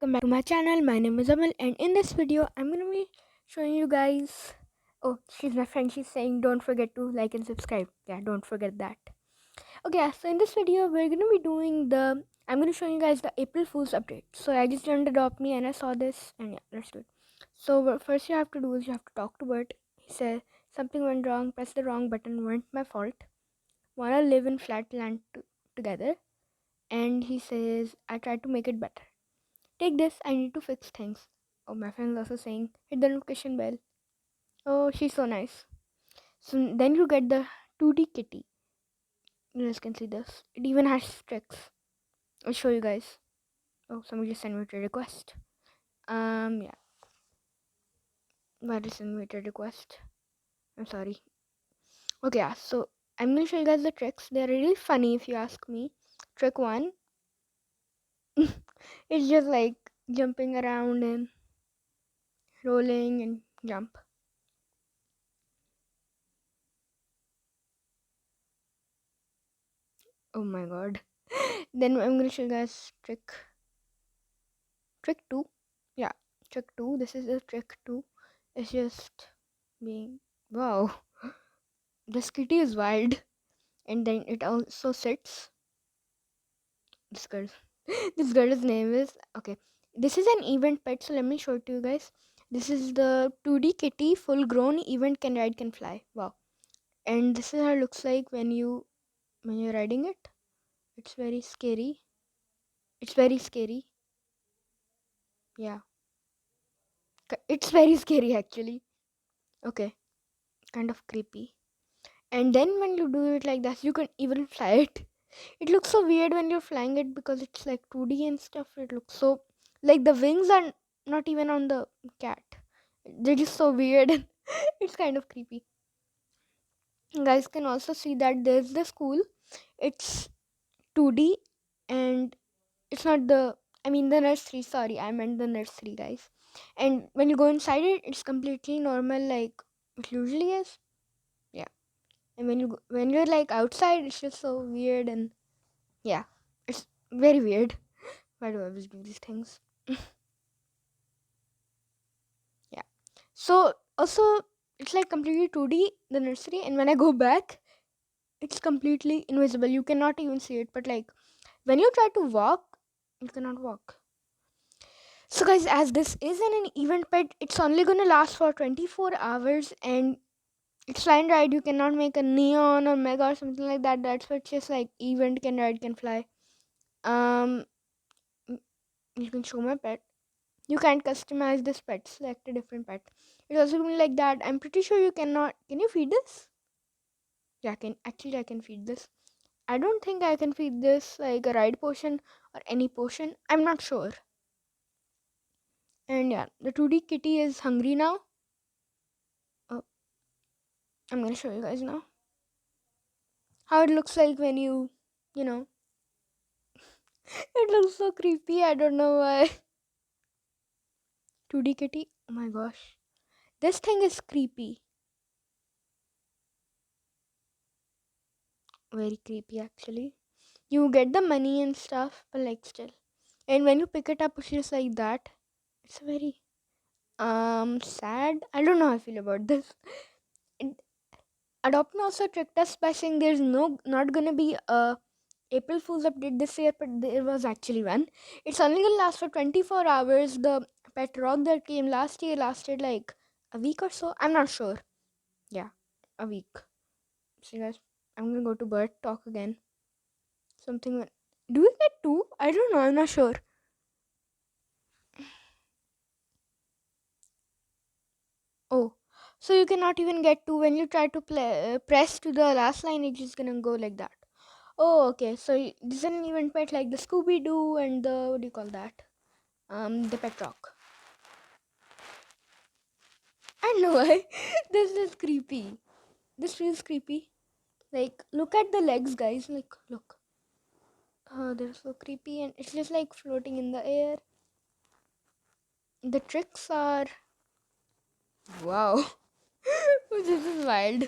welcome back to my channel. My name is Amal, and in this video I'm gonna be showing you guys. Oh, she's my friend. She's saying don't forget to like and subscribe. Yeah, don't forget that. Okay, yeah, so in this video we're gonna be doing the I'm gonna show you guys the April Fool's update. So I just done Adopt Me and I saw this, and yeah, let's do it. So what first you have to do is you have to talk to Bert. He says something went wrong, press the wrong button, weren't my fault. Wanna live in flat land together? And he says I tried to make it better. Take this, I need to fix things. Oh, my friend is also saying, hit the notification bell. Oh, she's so nice. So then you get the 2D kitty. You guys can see this. It even has tricks. I'll show you guys. Oh, somebody just sent me a request. Yeah. Why did send me a request? I'm sorry. Okay, yeah. So I'm gonna show you guys the tricks. They're really funny if you ask me. Trick one. It's just like jumping around and rolling and jump. Oh my god. Then I'm gonna show you guys trick 2. Yeah, trick 2. This is the trick 2. It's just being wow. This kitty is wild, and then it also sits. This girl. This girl's name is okay. This is an event pet, so let me show it to you guys. This is the 2D kitty, full grown event, can ride, can fly. Wow. And this is how it looks like when you're riding it. It's very scary. It's very scary. Yeah. It's very scary actually. Okay. Kind of creepy. And then when you do it like that, you can even fly it. It looks so weird when you're flying it because it's like 2D and stuff. It looks so like the wings are not even on the cat. They're just so weird. It's kind of creepy. You guys can also see that there's the school. It's 2D and it's not the I mean the nursery. Sorry, I meant the nursery, guys. And when you go inside it, it's completely normal like it usually is. Yeah. And when you're like outside, it's just so weird and yeah, it's very weird. Why do I always do these things? Yeah. So also it's like completely 2D the nursery, and when I go back, it's completely invisible. You cannot even see it. But like when you try to walk, you cannot walk. So guys, as this is an event pet, it's only gonna last for 24 hours, and it's line ride. You cannot make a neon or mega or something like that. That's what just like event can ride can fly. Um, you can show my pet. You can't customize this pet. Select a different pet. It's also going like that. I'm pretty sure you cannot. Can you feed this? Yeah, I can feed this. I don't think I can feed this like a ride potion or any potion. I'm not sure. And yeah, the 2D kitty is hungry now. Oh, I'm gonna show you guys now how it looks like when you know. It looks so creepy. I don't know why. 2D kitty. Oh my gosh, this thing is creepy. Very creepy actually. You get the money and stuff, but like still. And when you pick it up, it's just like that. It's very sad. I don't know how I feel about this. It, Adopt Me also tricked us by saying there's not gonna be a April Fool's update this year, but there was actually one. It's only gonna last for 24 hours. The pet rock that came last year lasted like a week or so. I'm not sure. Yeah, a week. So guys, I'm gonna go to Bert talk again. Something. Do we get two? I don't know. I'm not sure. Oh, so you cannot even get to when you try to press to the last line, it's just gonna go like that. Oh, okay. So this is an event pet like the Scooby Doo and the what do you call that? The Pet Rock. I know why. This is creepy. This feels creepy. Like, look at the legs, guys. Like, look. They're so creepy, and it's just like floating in the air. The tricks are wow. This is wild.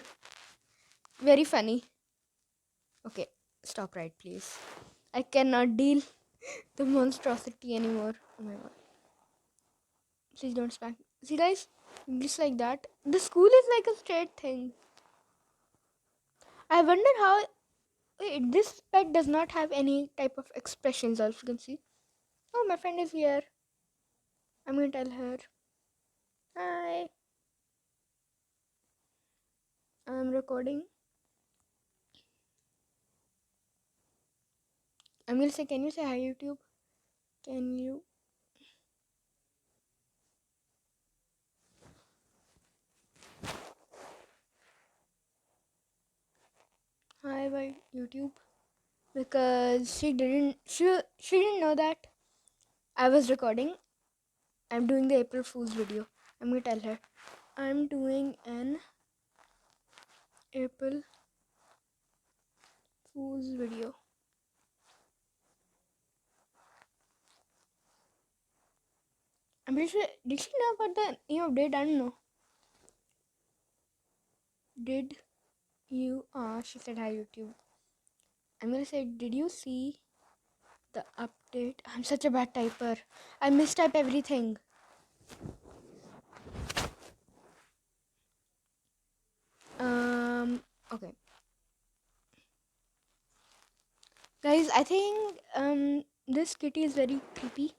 Very funny. Okay, stop right, please. I cannot deal the monstrosity anymore. Oh my god. Please don't spank. See, guys, just like that. The school is like a straight thing. I wonder how. Wait, this pet does not have any type of expressions, as you can see. Oh, my friend is here. I'm gonna tell her. Hi. I'm recording. I'm gonna say, can you say hi, YouTube? Can you? Hi, by YouTube. Because she didn't know that I was recording. I'm doing the April Fool's video. I'm gonna tell her. I'm doing an April Fool's video. I'm pretty sure. Did she know about the new update? I don't know. Did you? She said hi, YouTube. I'm gonna say, did you see the update? I'm such a bad typer. I mistype everything. Okay. Guys, I think this kitty is very creepy,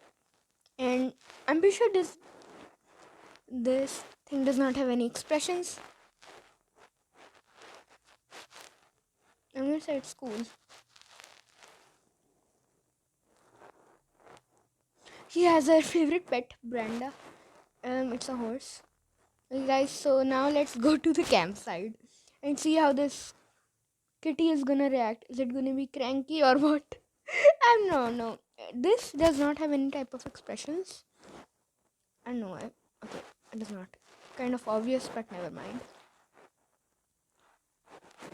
and I'm pretty sure this thing does not have any expressions. I'm gonna say it's cool. She has her favorite pet, Brenda. It's a horse. Okay, guys, so now let's go to the campsite and see how this kitty is gonna react. Is it gonna be cranky or what? No. This does not have any type of expressions. I know. Okay, it does not. Kind of obvious, but never mind.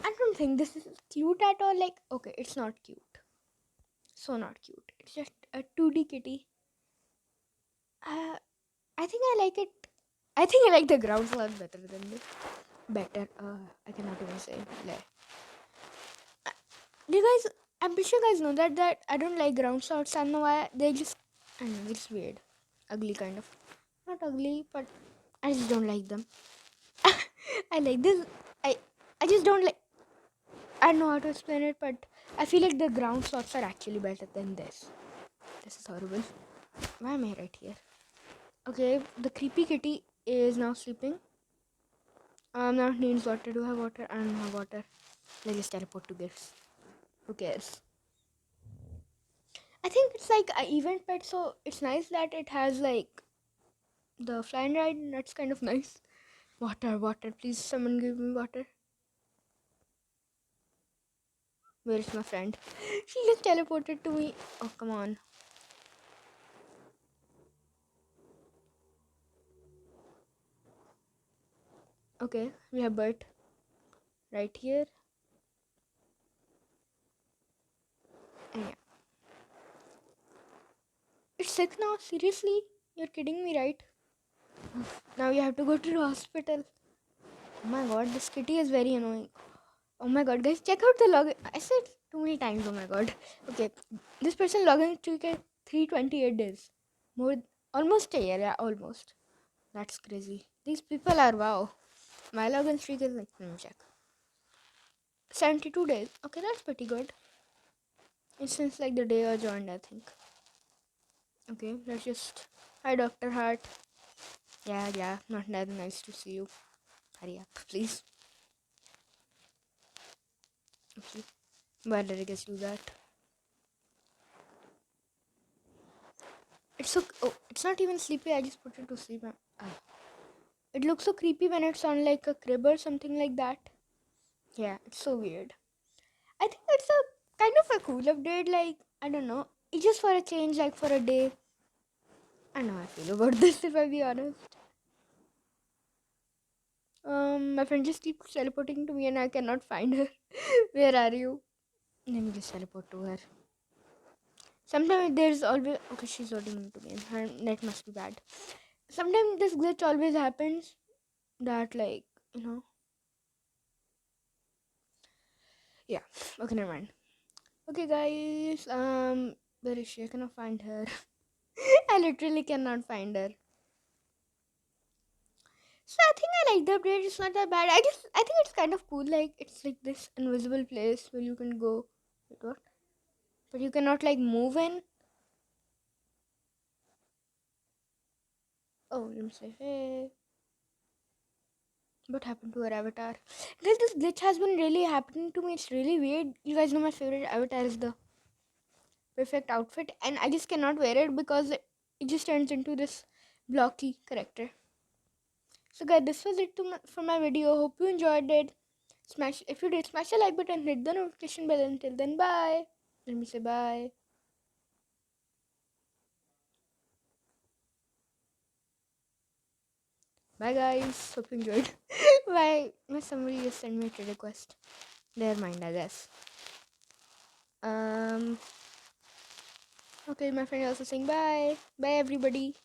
I don't think this is cute at all. Like, okay, it's not cute. So not cute. It's just a 2D kitty. I think I like it. I think I like the ground floor better than this. Better. I cannot even say. Like, do you guys? I'm pretty sure you guys know that I don't like ground slots. I don't know why. They just. I don't know. It's weird. Ugly kind of. Not ugly, but I just don't like them. I like this. I I just don't like. I don't know how to explain it, but I feel like the ground slots are actually better than this. This is horrible. Why am I right here? Okay, the creepy kitty is now sleeping. Now it needs water. Do I have water? I don't have water. Let's just teleport to gifts. Who cares? I think it's like an event pet, so it's nice that it has like the flying ride. That's kind of nice. Water. Please, someone give me water. Where is my friend? She just teleported to me. Oh, come on. Okay, we have Bert right here. And yeah. It's sick now? Seriously? You're kidding me, right? Now you have to go to the hospital. Oh my god, this kitty is very annoying. Oh my god, guys, check out the login. I said too many times, oh my god. Okay, this person logging to get 328 days. More, almost a year, yeah, almost. That's crazy. These people are wow. My login streak is like, let me check. 72 days. Okay, that's pretty good. It's since like the day I joined, I think. Okay, let's just. Hi, Dr. Hart. Yeah, not that nice to see you. Hurry up, please. Okay. Why did I guess do that? It's so. Oh, it's not even sleepy. I just put it to sleep. It looks so creepy when it's on like a crib or something like that. Yeah, it's so weird. I think it's a kind of a cool update. Like, I don't know. It's just for a change, like for a day. I know how I feel about this, if I be honest. My friend just keeps teleporting to me and I cannot find her. Where are you? Let me just teleport to her. Sometimes there's always. Okay, she's loading into me. Her net must be bad. Sometimes this glitch always happens that, like, you know. Yeah. Okay, never mind. Okay, guys. Where is she? I cannot find her. I literally cannot find her. So I think I like the update. It's not that bad. I think it's kind of cool. Like it's like this invisible place where you can go. Wait, what? But you cannot like move in. Oh, let me say, hey, what happened to our avatar? This glitch has been really happening to me. It's really weird. You guys know my favorite avatar is the perfect outfit, and I just cannot wear it because it just turns into this blocky character. So guys, this was it for my video. Hope you enjoyed it. Smash if you did, smash the like button, hit the notification bell. Until then, bye. Let me say bye. Bye guys. Hope you enjoyed. Bye. Somebody just sent me a trade request. Never mind, I guess. Um. Okay, my friend also saying bye. Bye everybody.